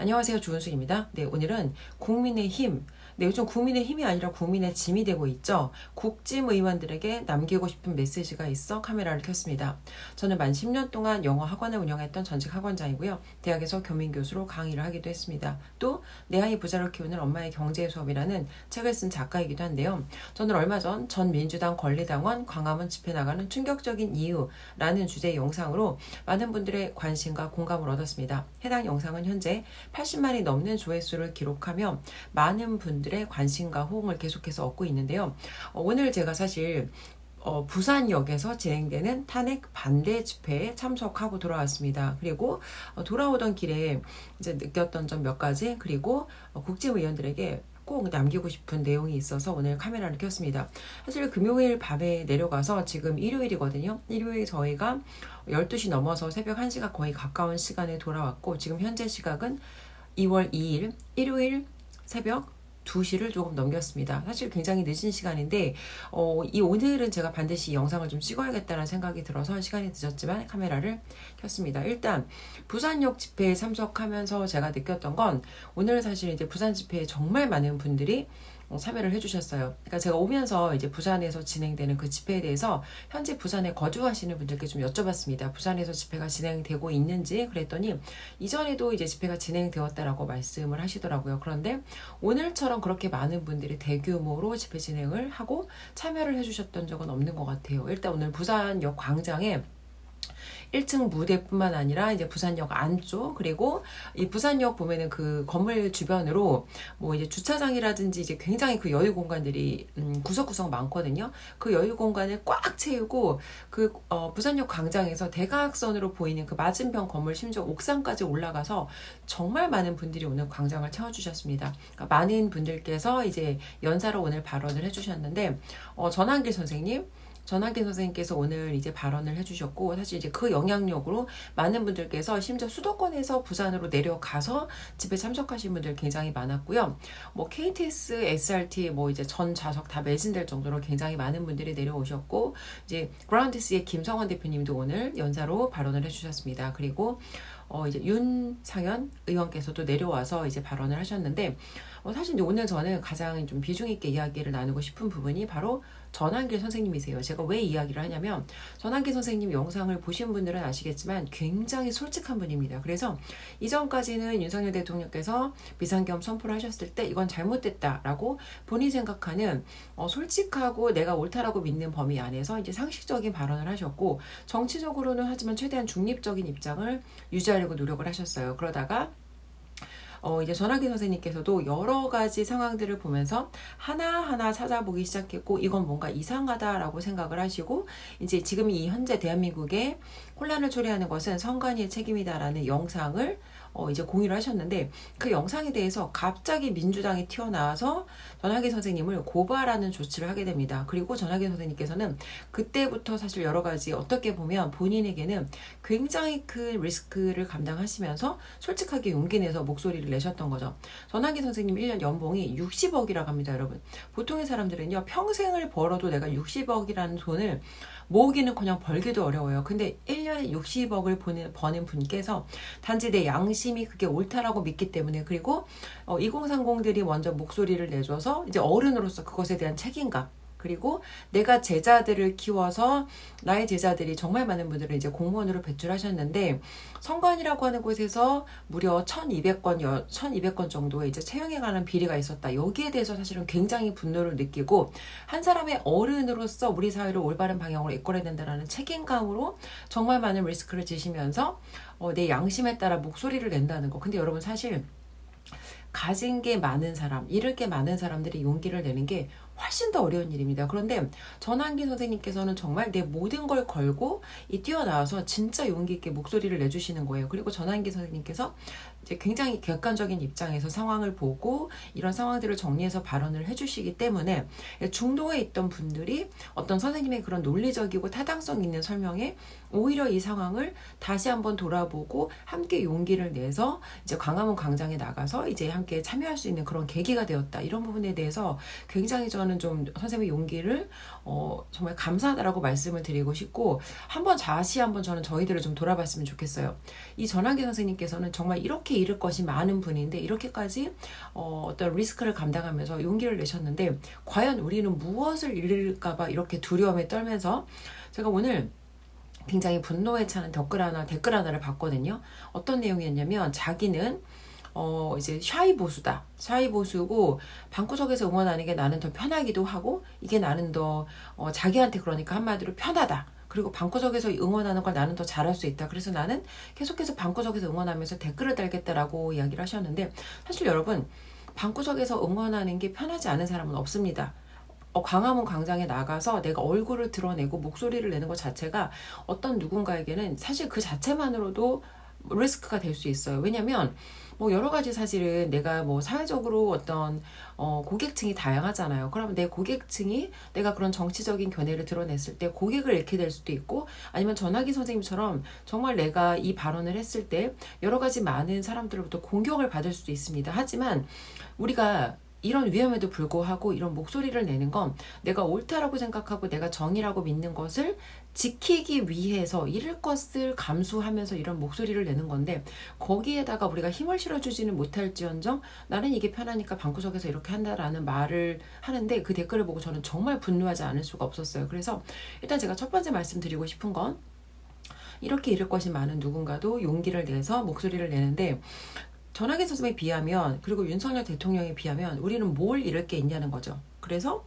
안녕하세요. 조은숙입니다. 네, 오늘은 국민의힘, 요즘 국민의힘이 아니라 국민의 짐이 되고 있죠. 국짐 의원들에게 남기고 싶은 메시지가 있어 카메라를 켰습니다. 저는 만 10년 동안 영어 학원을 운영했던 전직 학원장이고요. 대학에서 교민교수로 강의를 하기도 했습니다. 또 내 아이 부자를 키우는 엄마의 경제 수업이라는 책을 쓴 작가이기도 한데요. 저는 얼마 전 민주당 권리당원 광화문 집회 나가는 충격적인 이유라는 주제의 영상으로 많은 분들의 관심과 공감을 얻었습니다. 해당 영상은 현재 80만이 넘는 조회수를 기록하며 많은 분들의 관심과 호응을 계속해서 얻고 있는데요. 오늘 제가 사실 부산역에서 진행되는 탄핵 반대 집회에 참석하고 돌아왔습니다. 그리고 돌아오던 길에 이제 느꼈던 점 몇 가지, 그리고 국짐 의원들에게 꼭 남기고 싶은 내용이 있어서 오늘 카메라를 켰습니다. 사실 금요일 밤에 내려가서 지금 일요일이거든요. 일요일 저희가 12시 넘어서 새벽 1시가 거의 가까운 시간에 돌아왔고, 지금 현재 시각은 2월 2일 일요일 새벽 2시를 조금 넘겼습니다. 사실 굉장히 늦은 시간인데 오늘은 제가 반드시 영상을 좀 찍어야겠다는 생각이 들어서 시간이 늦었지만 카메라를 켰습니다. 일단 부산역 집회에 참석하면서 제가 느꼈던 건, 오늘 사실 이제 부산 집회에 정말 많은 분들이 참여를 해주셨어요. 그러니까 제가 오면서 이제 부산에서 진행되는 그 집회에 대해서 현재 부산에 거주하시는 분들께 좀 여쭤봤습니다. 부산에서 집회가 진행되고 있는지. 그랬더니 이전에도 이제 집회가 진행되었다라고 말씀을 하시더라고요. 그런데 오늘처럼 그렇게 많은 분들이 대규모로 집회 진행을 하고 참여를 해주셨던 적은 없는 것 같아요. 일단 오늘 부산역 광장에 1층 무대뿐만 아니라 이제 부산역 안쪽, 그리고 이 부산역 보면은 그 건물 주변으로 뭐 이제 주차장이라든지 이제 굉장히 그 여유 공간들이 구석구석 많거든요. 그 여유 공간을 꽉 채우고 그 부산역 광장에서 대각선으로 보이는 그 맞은편 건물, 심지어 옥상까지 올라가서 정말 많은 분들이 오늘 광장을 채워주셨습니다. 그러니까 많은 분들께서 이제 연사로 오늘 발언을 해주셨는데, 전한길 선생님께서 오늘 이제 발언을 해주셨고, 사실 이제 그 영향력으로 많은 분들께서 심지어 수도권에서 부산으로 내려가서 집에 참석하신 분들 굉장히 많았고요. 뭐 KTX, SRT 뭐 이제 전 좌석 다 매진될 정도로 굉장히 많은 분들이 내려오셨고, 이제 그라운드스의 김성원 대표님도 오늘 연사로 발언을 해주셨습니다. 그리고 이제 윤상현 의원께서도 내려와서 이제 발언을 하셨는데, 사실 이제 오늘 저는 가장 좀 비중 있게 이야기를 나누고 싶은 부분이 바로 전한길 선생님이세요. 제가 왜 이야기를 하냐면, 전한길 선생님 영상을 보신 분들은 아시겠지만 굉장히 솔직한 분입니다. 그래서 이전까지는 윤석열 대통령께서 비상겸 선포를 하셨을 때 이건 잘못됐다라고 본인이 생각하는 솔직하고 내가 옳다라고 믿는 범위 안에서 이제 상식적인 발언을 하셨고, 정치적으로는 하지만 최대한 중립적인 입장을 유지하려고 노력을 하셨어요. 그러다가 이제 전학기 선생님께서도 여러 가지 상황들을 보면서 하나하나 찾아보기 시작했고, 이건 뭔가 이상하다라고 생각을 하시고, 이제 지금 이 현재 대한민국에 혼란을 초래하는 것은 선관위의 책임이다라는 영상을 이제 공유를 하셨는데, 그 영상에 대해서 갑자기 민주당이 튀어나와서 전학기 선생님을 고발하는 조치를 하게 됩니다. 그리고 전학기 선생님께서는 그때부터 사실 여러 가지 어떻게 보면 본인에게는 굉장히 큰 리스크를 감당하시면서 솔직하게 용기 내서 목소리를 내셨던 거죠. 전학기 선생님 1년 연봉이 60억이라고 합니다, 여러분. 보통의 사람들은요, 평생을 벌어도 내가 60억이라는 돈을 모으기는커녕 벌기도 어려워요. 근데 1년에 60억을 버는 분께서 단지 내 양심이 그게 옳다라고 믿기 때문에, 그리고 2030들이 먼저 목소리를 내줘서 이제 어른으로서 그것에 대한 책임감, 그리고 내가 제자들을 키워서 나의 제자들이 정말 많은 분들을 이제 공무원으로 배출하셨는데, 선관이라고 하는 곳에서 무려 1200건 정도의 이제 채용에 관한 비리가 있었다. 여기에 대해서 사실은 굉장히 분노를 느끼고, 한 사람의 어른으로서 우리 사회를 올바른 방향으로 이끌어야 된다는 책임감으로 정말 많은 리스크를 지시면서 내 양심에 따라 목소리를 낸다는 거. 근데 여러분, 사실 가진 게 많은 사람, 잃을 게 많은 사람들이 용기를 내는 게 훨씬 더 어려운 일입니다. 그런데 전한기 선생님께서는 정말 내 모든 걸 걸고 뛰어나와서 진짜 용기 있게 목소리를 내주시는 거예요. 그리고 전한기 선생님께서 이제 굉장히 객관적인 입장에서 상황을 보고 이런 상황들을 정리해서 발언을 해주시기 때문에 중도에 있던 분들이 어떤 선생님의 그런 논리적이고 타당성 있는 설명에 오히려 이 상황을 다시 한번 돌아보고 함께 용기를 내서 이제 광화문 광장에 나가서 이제 함께 참여할 수 있는 그런 계기가 되었다. 이런 부분에 대해서 굉장히 저는 좀 선생님의 용기를 정말 감사하다라고 말씀을 드리고 싶고, 다시 한번 저는 저희들을 좀 돌아봤으면 좋겠어요. 이 전한기 선생님께서는 정말 이렇게 잃을 것이 많은 분인데 이렇게까지 어떤 리스크를 감당하면서 용기를 내셨는데 과연 우리는 무엇을 잃을까봐 이렇게 두려움에 떨면서 제가 오늘 굉장히 분노에 차는 댓글 하나를 봤거든요. 어떤 내용이었냐면 자기는 이제 샤이 보수다. 샤이 보수고 방구석에서 응원하는 게 나는 더 편하기도 하고 이게 나는 더 자기한테 그러니까 한마디로 편하다. 그리고 방구석에서 응원하는 걸 나는 더 잘할 수 있다. 그래서 나는 계속해서 방구석에서 응원하면서 댓글을 달겠다라고 이야기를 하셨는데 사실 여러분 방구석에서 응원하는 게 편하지 않은 사람은 없습니다. 광화문 광장에 나가서 내가 얼굴을 드러내고 목소리를 내는 것 자체가 어떤 누군가에게는 사실 그 자체만으로도 리스크가 될 수 있어요. 왜냐면 뭐 여러 가지 사실은 내가 뭐 사회적으로 어떤 고객층이 다양하잖아요. 그러면 내 고객층이 내가 그런 정치적인 견해를 드러냈을 때 고객을 잃게 될 수도 있고 아니면 전화기 선생님처럼 정말 내가 이 발언을 했을 때 여러 가지 많은 사람들로부터 공격을 받을 수도 있습니다. 하지만 우리가 이런 위험에도 불구하고 이런 목소리를 내는 건 내가 옳다라고 생각하고 내가 정의라고 믿는 것을 지키기 위해서 잃을 것을 감수하면서 이런 목소리를 내는 건데 거기에다가 우리가 힘을 실어주지는 못할지언정 나는 이게 편하니까 방구석에서 이렇게 한다라는 말을 하는데 그 댓글을 보고 저는 정말 분노하지 않을 수가 없었어요. 그래서 일단 제가 첫 번째 말씀드리고 싶은 건 이렇게 잃을 것이 많은 누군가도 용기를 내서 목소리를 내는데 전학의 선생님에 비하면 그리고 윤석열 대통령에 비하면 우리는 뭘 잃을 게 있냐는 거죠. 그래서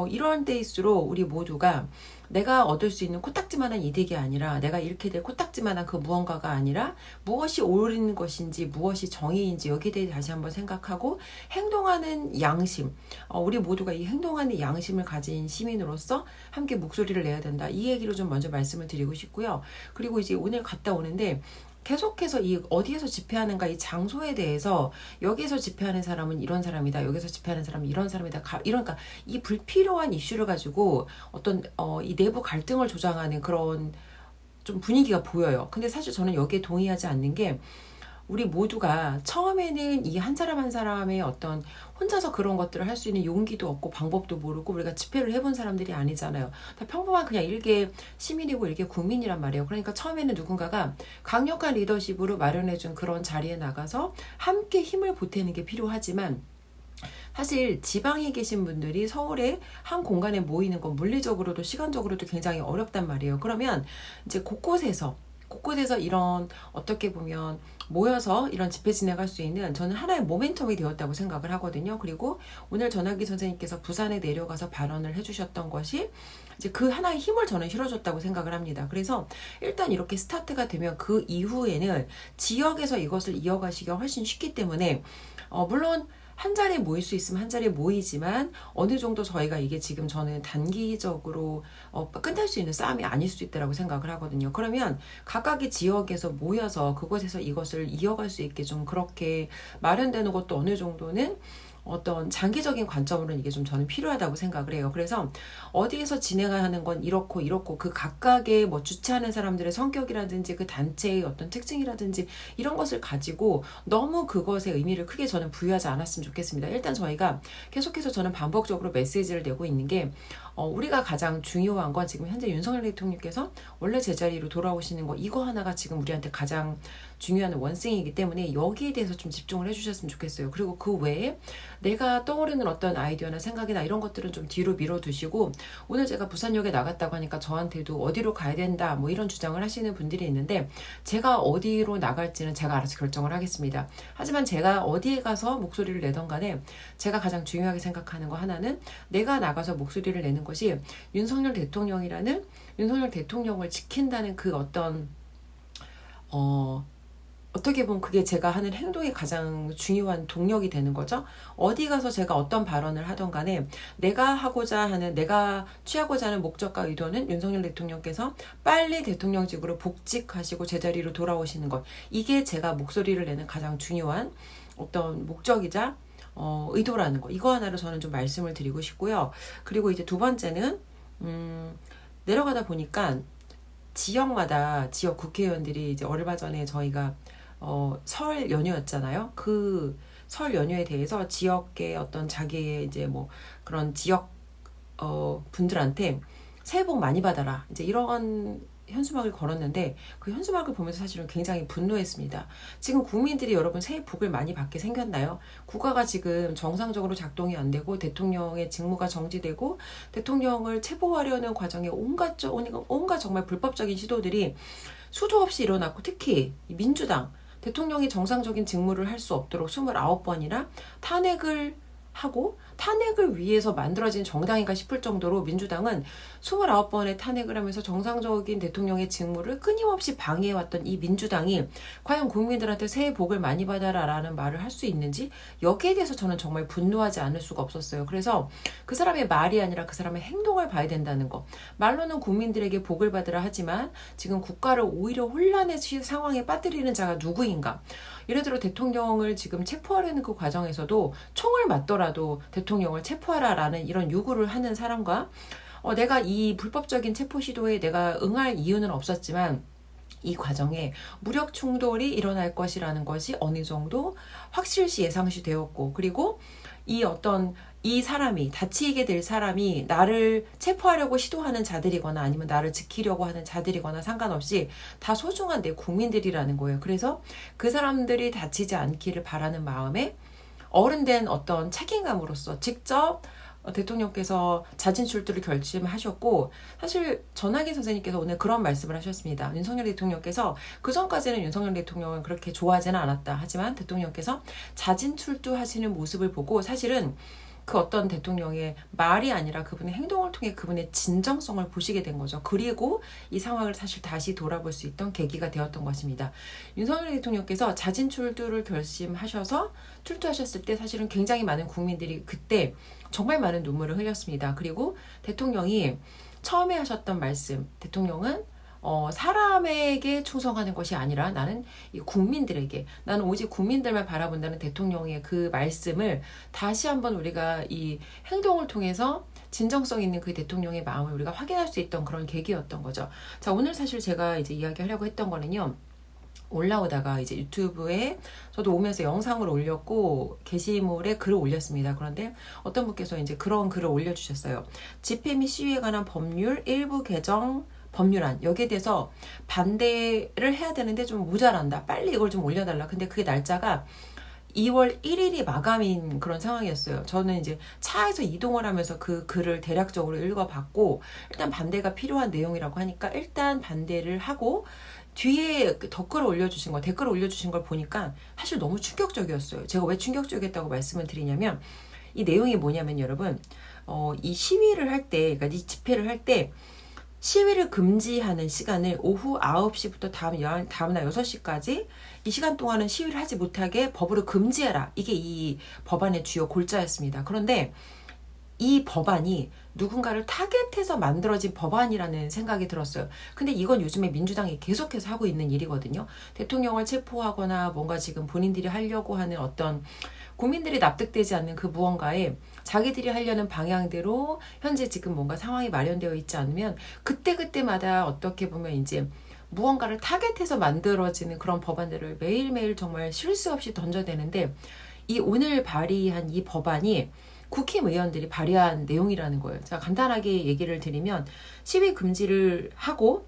이런 때일수록 우리 모두가 내가 얻을 수 있는 코딱지만한 이득이 아니라 내가 잃게 될 코딱지만한 그 무언가가 아니라 무엇이 옳은 것인지 무엇이 정의인지 여기에 대해 다시 한번 생각하고 행동하는 양심 우리 모두가 이 행동하는 양심을 가진 시민으로서 함께 목소리를 내야 된다. 이 얘기로 좀 먼저 말씀을 드리고 싶고요. 그리고 이제 오늘 갔다 오는데 계속해서 이 어디에서 집회하는가 이 장소에 대해서 여기에서 집회하는 사람은 이런 사람이다. 여기서 집회하는 사람은 이런 사람이다. 이러니까 이 불필요한 이슈를 가지고 어떤 이 내부 갈등을 조장하는 그런 좀 분위기가 보여요. 근데 사실 저는 여기에 동의하지 않는 게 우리 모두가 처음에는 이 한 사람 한 사람의 어떤 혼자서 그런 것들을 할 수 있는 용기도 없고 방법도 모르고 우리가 집회를 해본 사람들이 아니잖아요. 다 평범한 그냥 일개 시민이고 일개 국민이란 말이에요. 그러니까 처음에는 누군가가 강력한 리더십으로 마련해준 그런 자리에 나가서 함께 힘을 보태는 게 필요하지만 사실 지방에 계신 분들이 서울에 한 공간에 모이는 건 물리적으로도 시간적으로도 굉장히 어렵단 말이에요. 그러면 이제 곳곳에서 이런 어떻게 보면 모여서 이런 집회 진행할 수 있는 저는 하나의 모멘텀이 되었다고 생각을 하거든요. 그리고 오늘 전학기 선생님께서 부산에 내려가서 발언을 해주셨던 것이 이제 그 하나의 힘을 저는 실어줬다고 생각을 합니다. 그래서 일단 이렇게 스타트가 되면 그 이후에는 지역에서 이것을 이어가시기가 훨씬 쉽기 때문에 물론 한 자리에 모일 수 있으면 한 자리에 모이지만 어느 정도 저희가 이게 지금 저는 단기적으로 끝날 수 있는 싸움이 아닐 수 있다고 생각을 하거든요. 그러면 각각의 지역에서 모여서 그곳에서 이것을 이어갈 수 있게 좀 그렇게 마련되는 것도 어느 정도는 어떤 장기적인 관점으로는 이게 좀 저는 필요하다고 생각을 해요. 그래서 어디에서 진행하는 건 이렇고 그 각각의 뭐 주최하는 사람들의 성격이라든지 그 단체의 어떤 특징이라든지 이런 것을 가지고 너무 그것에 의미를 크게 저는 부여하지 않았으면 좋겠습니다. 일단 저희가 계속해서 저는 반복적으로 메시지를 내고 있는 게 우리가 가장 중요한 건 지금 현재 윤석열 대통령께서 원래 제자리로 돌아오시는 거 이거 하나가 지금 우리한테 가장 중요한 원생이기 때문에 여기에 대해서 좀 집중을 해주셨으면 좋겠어요. 그리고 그 외에 내가 떠오르는 어떤 아이디어나 생각이나 이런 것들은 좀 뒤로 밀어두시고 오늘 제가 부산역에 나갔다고 하니까 저한테도 어디로 가야 된다 뭐 이런 주장을 하시는 분들이 있는데 제가 어디로 나갈지는 제가 알아서 결정을 하겠습니다. 하지만 제가 어디에 가서 목소리를 내던 간에 제가 가장 중요하게 생각하는 거 하나는 내가 나가서 목소리를 내는 것이 윤석열 대통령을 지킨다는 그 어떤 어떻게 보면 그게 제가 하는 행동이 가장 중요한 동력이 되는 거죠. 어디 가서 제가 어떤 발언을 하던 간에 내가 취하고자 하는 목적과 의도는 윤석열 대통령께서 빨리 대통령직으로 복직하시고 제자리로 돌아오시는 것. 이게 제가 목소리를 내는 가장 중요한 어떤 목적이자 의도라는 거. 이거 하나로 저는 좀 말씀을 드리고 싶고요. 그리고 이제 두 번째는 내려가다 보니까 지역마다 지역 국회의원들이 이제 얼마 전에 저희가 설 연휴였잖아요. 그 설 연휴에 대해서 지역의 어떤 자기의 이제 뭐 그런 지역 분들한테 새해 복 많이 받아라. 이제 이런 현수막을 걸었는데 그 현수막을 보면서 사실은 굉장히 분노했습니다. 지금 국민들이 여러분 새해 복을 많이 받게 생겼나요? 국가가 지금 정상적으로 작동이 안 되고 대통령의 직무가 정지되고 대통령을 체포하려는 과정에 온갖 정말 불법적인 시도들이 수도 없이 일어났고, 특히 민주당 대통령이 정상적인 직무를 할 수 없도록 29번이나 탄핵을 하고, 탄핵을 위해서 만들어진 정당인가 싶을 정도로 민주당은 29번의 탄핵을 하면서 정상적인 대통령의 직무를 끊임없이 방해해왔던 이 민주당이 과연 국민들한테 새해 복을 많이 받아라 라는 말을 할 수 있는지, 여기에 대해서 저는 정말 분노하지 않을 수가 없었어요. 그래서 그 사람의 말이 아니라 그 사람의 행동을 봐야 된다는 거. 말로는 국민들에게 복을 받으라 하지만 지금 국가를 오히려 혼란의 상황에 빠뜨리는 자가 누구인가. 예를 들어 대통령을 지금 체포하려는 그 과정에서도 총을 맞더라도 대통령을 체포하라라는 이런 요구를 하는 사람과 내가 이 불법적인 체포 시도에 내가 응할 이유는 없었지만 이 과정에 무력 충돌이 일어날 것이라는 것이 어느 정도 확실시 예상시 되었고, 그리고 이 사람이, 다치게 될 사람이 나를 체포하려고 시도하는 자들이거나 아니면 나를 지키려고 하는 자들이거나 상관없이 다 소중한 내 국민들이라는 거예요. 그래서 그 사람들이 다치지 않기를 바라는 마음에 어른된 어떤 책임감으로서 직접 대통령께서 자진 출두를 결심하셨고, 사실 전하기 선생님께서 오늘 그런 말씀을 하셨습니다. 윤석열 대통령께서 그전까지는 윤석열 대통령을 그렇게 좋아하지는 않았다. 하지만 대통령께서 자진 출두하시는 모습을 보고 사실은 그 어떤 대통령의 말이 아니라 그분의 행동을 통해 그분의 진정성을 보시게 된 거죠. 그리고 이 상황을 사실 다시 돌아볼 수 있던 계기가 되었던 것입니다. 윤석열 대통령께서 자진 출두를 결심하셔서 출두하셨을 때 사실은 굉장히 많은 국민들이 그때 정말 많은 눈물을 흘렸습니다. 그리고 대통령이 처음에 하셨던 말씀, 대통령은 사람에게 충성하는 것이 아니라 나는 이 국민들에게, 나는 오직 국민들만 바라본다는 대통령의 그 말씀을 다시 한번 우리가 이 행동을 통해서 진정성 있는 그 대통령의 마음을 우리가 확인할 수 있던 그런 계기였던 거죠. 자, 오늘 사실 제가 이제 이야기하려고 했던 거는요. 올라오다가 이제 유튜브에 저도 오면서 영상을 올렸고 게시물에 글을 올렸습니다. 그런데 어떤 분께서 이제 그런 글을 올려주셨어요. 집회 및 시위에 관한 법률 일부 개정 법률안, 여기에 대해서 반대를 해야 되는데 좀 모자란다. 빨리 이걸 좀 올려달라. 근데 그게 날짜가 2월 1일이 마감인 그런 상황이었어요. 저는 이제 차에서 이동을 하면서 그 글을 대략적으로 읽어봤고, 일단 반대가 필요한 내용이라고 하니까 일단 반대를 하고, 뒤에 댓글을 올려주신 걸 보니까 사실 너무 충격적이었어요. 제가 왜 충격적이었다고 말씀을 드리냐면, 이 내용이 뭐냐면 여러분, 이 시위를 할 때, 그러니까 이 집회를 할 때 시위를 금지하는 시간을 오후 9시부터 다음날 6시까지 이 시간 동안은 시위를 하지 못하게 법으로 금지해라. 이게 이 법안의 주요 골자였습니다. 그런데 이 법안이 누군가를 타겟해서 만들어진 법안이라는 생각이 들었어요. 근데 이건 요즘에 민주당이 계속해서 하고 있는 일이거든요. 대통령을 체포하거나 뭔가 지금 본인들이 하려고 하는 어떤 국민들이 납득되지 않는 그 무언가에 자기들이 하려는 방향대로 현재 지금 뭔가 상황이 마련되어 있지 않으면 그때그때마다 어떻게 보면 이제 무언가를 타겟해서 만들어지는 그런 법안들을 매일매일 정말 쉴 새 없이 던져대는데, 이 오늘 발의한 이 법안이 국힘의원들이 발의한 내용이라는 거예요. 자, 간단하게 얘기를 드리면 시위 금지를 하고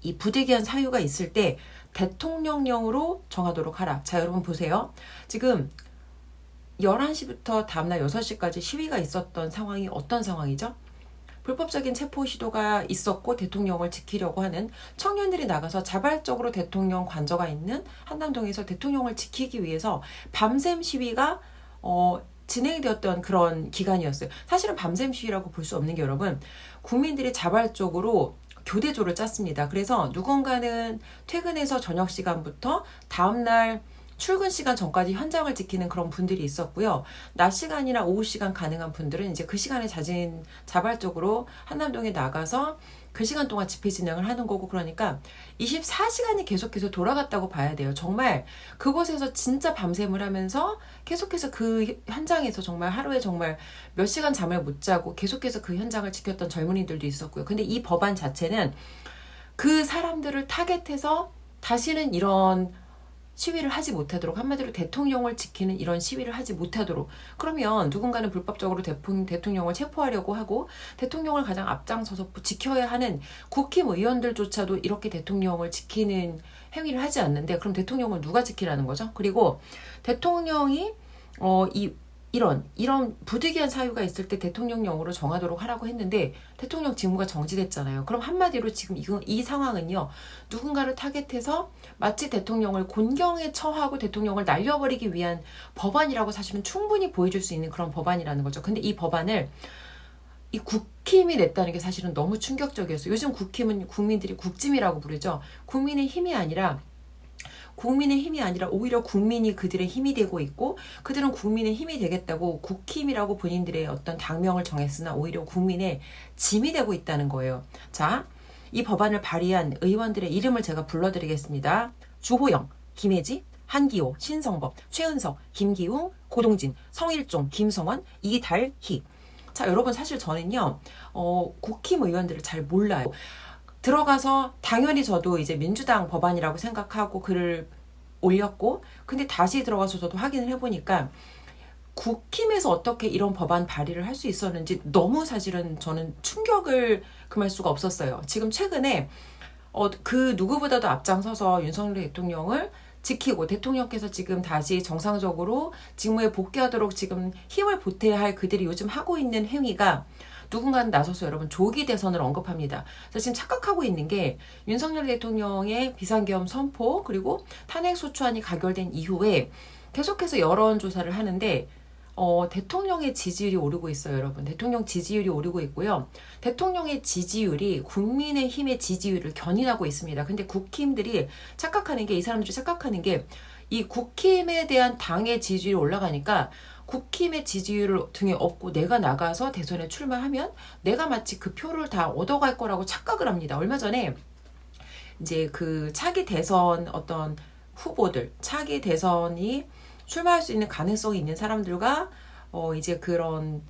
이 부득이한 사유가 있을 때 대통령령으로 정하도록 하라. 자, 여러분 보세요. 지금 11시부터 다음날 6시까지 시위가 있었던 상황이 어떤 상황이죠? 불법적인 체포 시도가 있었고 대통령을 지키려고 하는 청년들이 나가서 자발적으로 대통령 관저가 있는 한남동에서 대통령을 지키기 위해서 밤샘 시위가 진행이 되었던 그런 기간이었어요. 사실은 밤샘 시위라고 볼 수 없는 게 여러분, 국민들이 자발적으로 교대조를 짰습니다. 그래서 누군가는 퇴근해서 저녁 시간부터 다음날 출근 시간 전까지 현장을 지키는 그런 분들이 있었고요. 낮 시간이나 오후 시간 가능한 분들은 이제 그 시간에 자발적으로 한남동에 나가서 그 시간 동안 집회 진행을 하는 거고, 그러니까 24시간이 계속해서 돌아갔다고 봐야 돼요. 정말 그곳에서 진짜 밤샘을 하면서 계속해서 그 현장에서 정말 하루에 정말 몇 시간 잠을 못 자고 계속해서 그 현장을 지켰던 젊은이들도 있었고요. 근데 이 법안 자체는 그 사람들을 타겟해서 다시는 이런 시위를 하지 못하도록, 한마디로 대통령을 지키는 이런 시위를 하지 못하도록, 그러면 누군가는 불법적으로 대통령을 체포하려고 하고 대통령을 가장 앞장서서 지켜야 하는 국힘의원들조차도 이렇게 대통령을 지키는 행위를 하지 않는데, 그럼 대통령을 누가 지키라는 거죠? 그리고 대통령이 이런 부득이한 사유가 있을 때 대통령령으로 정하도록 하라고 했는데 대통령 직무가 정지됐잖아요. 그럼 한마디로 지금 이 상황은요, 누군가를 타겟해서 마치 대통령을 곤경에 처하고 대통령을 날려버리기 위한 법안이라고 사실은 충분히 보여줄 수 있는 그런 법안이라는 거죠. 근데 이 법안을 이 국힘이 냈다는 게 사실은 너무 충격적이었어요. 요즘 국힘은 국민들이 국짐이라고 부르죠. 국민의 힘이 아니라 오히려 국민이 그들의 힘이 되고 있고, 그들은 국민의 힘이 되겠다고 국힘이라고 본인들의 어떤 당명을 정했으나 오히려 국민의 짐이 되고 있다는 거예요. 자, 이 법안을 발의한 의원들의 이름을 제가 불러드리겠습니다. 주호영, 김혜지, 한기호, 신성법, 최은석, 김기웅, 고동진, 성일종, 김성원, 이달희. 자, 여러분, 사실 저는요, 국힘 의원들을 잘 몰라요. 들어가서 당연히 저도 이제 민주당 법안이라고 생각하고 글을 올렸고, 근데 다시 들어가서 저도 확인을 해보니까 국힘에서 어떻게 이런 법안 발의를 할 수 있었는지 너무 사실은 저는 충격을 금할 수가 없었어요. 지금 최근에 그 누구보다도 앞장서서 윤석열 대통령을 지키고 대통령께서 지금 다시 정상적으로 직무에 복귀하도록 지금 힘을 보태야 할 그들이 요즘 하고 있는 행위가, 누군가는 나서서 여러분 조기 대선을 언급합니다. 그래서 지금 착각하고 있는 게, 윤석열 대통령의 비상계엄 선포 그리고 탄핵소추안이 가결된 이후에 계속해서 여론조사를 하는데 대통령의 지지율이 오르고 있어요, 여러분. 대통령 지지율이 오르고 있고요. 대통령의 지지율이 국민의힘의 지지율을 견인하고 있습니다. 근데 국힘들이 착각하는 게, 이 사람들이 착각하는 게, 이 국힘에 대한 당의 지지율이 올라가니까 국힘의 지지율을 등에 업고 내가 나가서 대선에 출마하면 내가 마치 그 표를 다 얻어갈 거라고 착각을 합니다. 얼마 전에 이제 그 차기 대선 어떤 후보들, 차기 대선이 출마할 수 있는 가능성이 있는 사람들과 이제 그런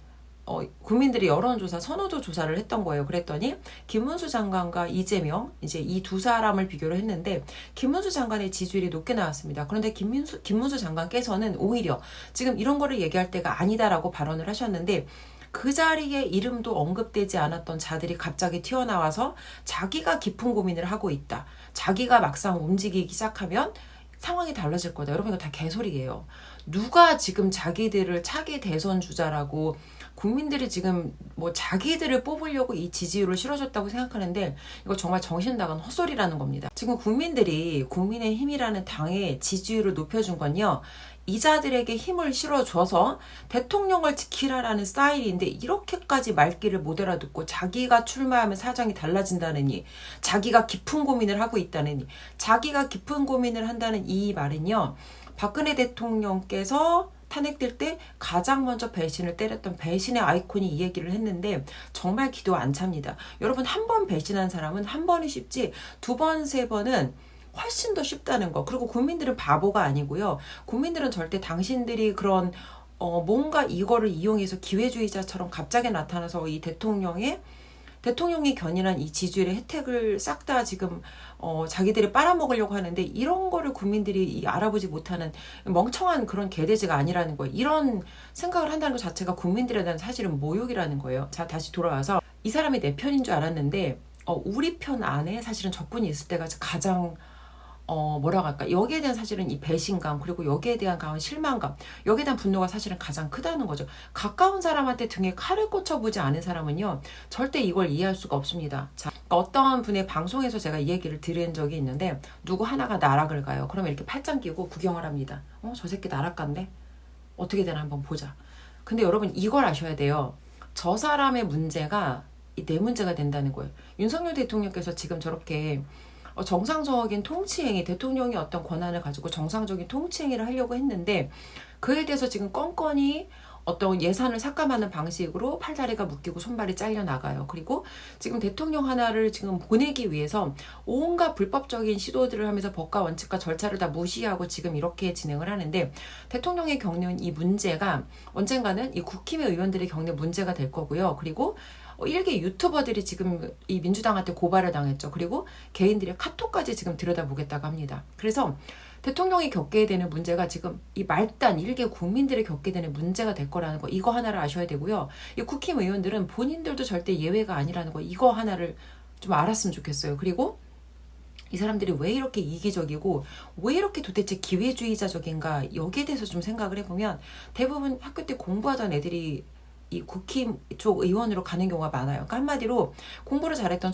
국민들이 여론조사, 선호도 조사를 했던 거예요. 그랬더니 김문수 장관과 이재명, 이제 이 두 사람을 비교를 했는데 김문수 장관의 지지율이 높게 나왔습니다. 그런데 김문수 장관께서는 오히려 지금 이런 거를 얘기할 때가 아니다라고 발언을 하셨는데, 그 자리에 이름도 언급되지 않았던 자들이 갑자기 튀어나와서 자기가 깊은 고민을 하고 있다, 자기가 막상 움직이기 시작하면 상황이 달라질 거다. 여러분, 이거 다 개소리예요. 누가 지금 자기들을 차기 대선 주자라고, 국민들이 지금 뭐 자기들을 뽑으려고 이 지지율을 실어줬다고 생각하는데 이거 정말 정신 나간 헛소리라는 겁니다. 지금 국민들이 국민의힘이라는 당의 지지율을 높여준 건요, 이자들에게 힘을 실어줘서 대통령을 지키라라는 스타일인데, 이렇게까지 말귀를 못 알아듣고 자기가 출마하면 사정이 달라진다느니, 자기가 깊은 고민을 하고 있다느니, 자기가 깊은 고민을 한다는 이 말은요, 박근혜 대통령께서 탄핵될 때 가장 먼저 배신을 때렸던 배신의 아이콘이 이 얘기를 했는데 정말 기도 안 찹니다. 여러분, 한 번 배신한 사람은 한 번이 쉽지 두 번, 세 번은 훨씬 더 쉽다는 거. 그리고 국민들은 바보가 아니고요. 국민들은 절대 당신들이 그런 뭔가 이거를 이용해서 기회주의자처럼 갑자기 나타나서 이 대통령이 견인한 이 지지율의 혜택을 싹 다 지금 자기들이 빨아먹으려고 하는데, 이런 거를 국민들이 알아보지 못하는 멍청한 그런 개돼지가 아니라는 거예요. 이런 생각을 한다는 것 자체가 국민들에 대한 사실은 모욕이라는 거예요. 자, 다시 돌아와서 이 사람이 내 편인 줄 알았는데 우리 편 안에 사실은 적군이 있을 때가 가장 뭐라고 할까, 여기에 대한 사실은 이 배신감, 그리고 여기에 대한 강한 실망감, 여기에 대한 분노가 사실은 가장 크다는 거죠. 가까운 사람한테 등에 칼을 꽂혀보지 않은 사람은요, 절대 이걸 이해할 수가 없습니다. 자, 어떤 분의 방송에서 제가 이 얘기를 들은 적이 있는데, 누구 하나가 나락을 가요. 그러면 이렇게 팔짱 끼고 구경을 합니다. 저 새끼 나락 간대? 어떻게 되나 한번 보자. 근데 여러분, 이걸 아셔야 돼요. 저 사람의 문제가 내 문제가 된다는 거예요. 윤석열 대통령께서 지금 저렇게 정상적인 통치행위, 대통령이 어떤 권한을 가지고 정상적인 통치행위를 하려고 했는데, 그에 대해서 지금 껌껌이 어떤 예산을 삭감하는 방식으로 팔다리가 묶이고 손발이 잘려 나가요. 그리고 지금 대통령 하나를 지금 보내기 위해서 온갖 불법적인 시도들을 하면서 법과 원칙과 절차를 다 무시하고 지금 이렇게 진행을 하는데, 대통령이 겪는 이 문제가 언젠가는 이 국힘의 의원들이 겪는 문제가 될 거고요. 그리고 일개 유튜버들이 지금 이 민주당한테 고발을 당했죠. 그리고 개인들의 카톡까지 지금 들여다보겠다고 합니다. 그래서 대통령이 겪게 되는 문제가 지금 이 말단 일개 국민들이 겪게 되는 문제가 될 거라는 거, 이거 하나를 아셔야 되고요. 이 국힘의원들은 본인들도 절대 예외가 아니라는 거, 이거 하나를 좀 알았으면 좋겠어요. 그리고 이 사람들이 왜 이렇게 이기적이고 왜 이렇게 도대체 기회주의자적인가, 여기에 대해서 좀 생각을 해보면 대부분 학교 때 공부하던 애들이 이 국힘 쪽 의원으로 가는 경우가 많아요. 그러니까 한마디로 공부를 잘했던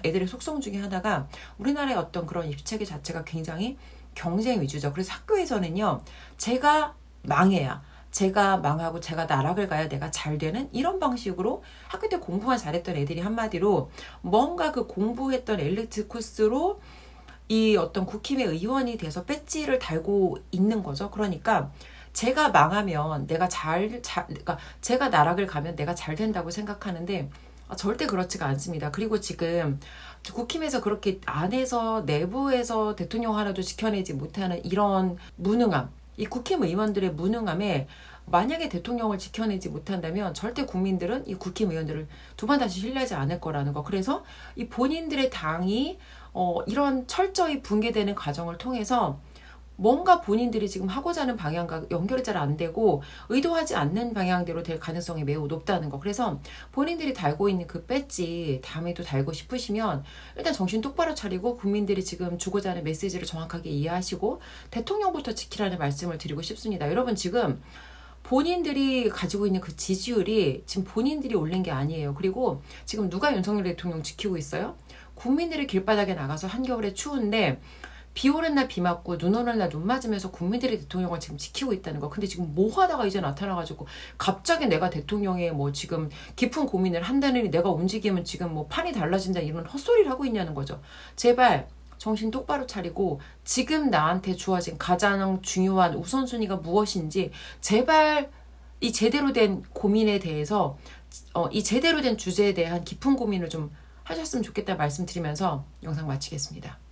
애들의 속성 중에 하나가 우리나라의 어떤 그런 입시체계 자체가 굉장히 경쟁 위주죠. 그래서 학교에서는요, 제가 망해야, 제가 망하고 제가 나락을 가야 내가 잘 되는 이런 방식으로 학교 때 공부만 잘했던 애들이 한마디로 뭔가 그 공부했던 엘리트 코스로 이 어떤 국힘의 의원이 돼서 배지를 달고 있는 거죠. 그러니까 제가 망하면 그러니까 제가 나락을 가면 내가 잘 된다고 생각하는데 절대 그렇지가 않습니다. 그리고 지금 국힘에서 그렇게 안에서 내부에서 대통령 하나도 지켜내지 못하는 이런 무능함, 이 국힘 의원들의 무능함에 만약에 대통령을 지켜내지 못한다면 절대 국민들은 이 국힘 의원들을 두 번 다시 신뢰하지 않을 거라는 거. 그래서 이 본인들의 당이 이런 철저히 붕괴되는 과정을 통해서 뭔가 본인들이 지금 하고자 하는 방향과 연결이 잘 안 되고 의도하지 않는 방향대로 될 가능성이 매우 높다는 거. 그래서 본인들이 달고 있는 그 배지 다음에도 달고 싶으시면 일단 정신 똑바로 차리고 국민들이 지금 주고자 하는 메시지를 정확하게 이해하시고 대통령부터 지키라는 말씀을 드리고 싶습니다. 여러분, 지금 본인들이 가지고 있는 그 지지율이 지금 본인들이 올린 게 아니에요. 그리고 지금 누가 윤석열 대통령 지키고 있어요? 국민들이 길바닥에 나가서 한겨울에 추운데 비 오는 날 비 맞고 눈 오는 날 눈 맞으면서 국민들이 대통령을 지금 지키고 있다는 거. 근데 지금 뭐 하다가 이제 나타나가지고 갑자기 내가 대통령에 뭐 지금 깊은 고민을 한다느니 내가 움직이면 지금 뭐 판이 달라진다, 이런 헛소리를 하고 있냐는 거죠. 제발 정신 똑바로 차리고 지금 나한테 주어진 가장 중요한 우선순위가 무엇인지 제발 이 제대로 된 고민에 대해서 이 제대로 된 주제에 대한 깊은 고민을 좀 하셨으면 좋겠다 말씀드리면서 영상 마치겠습니다.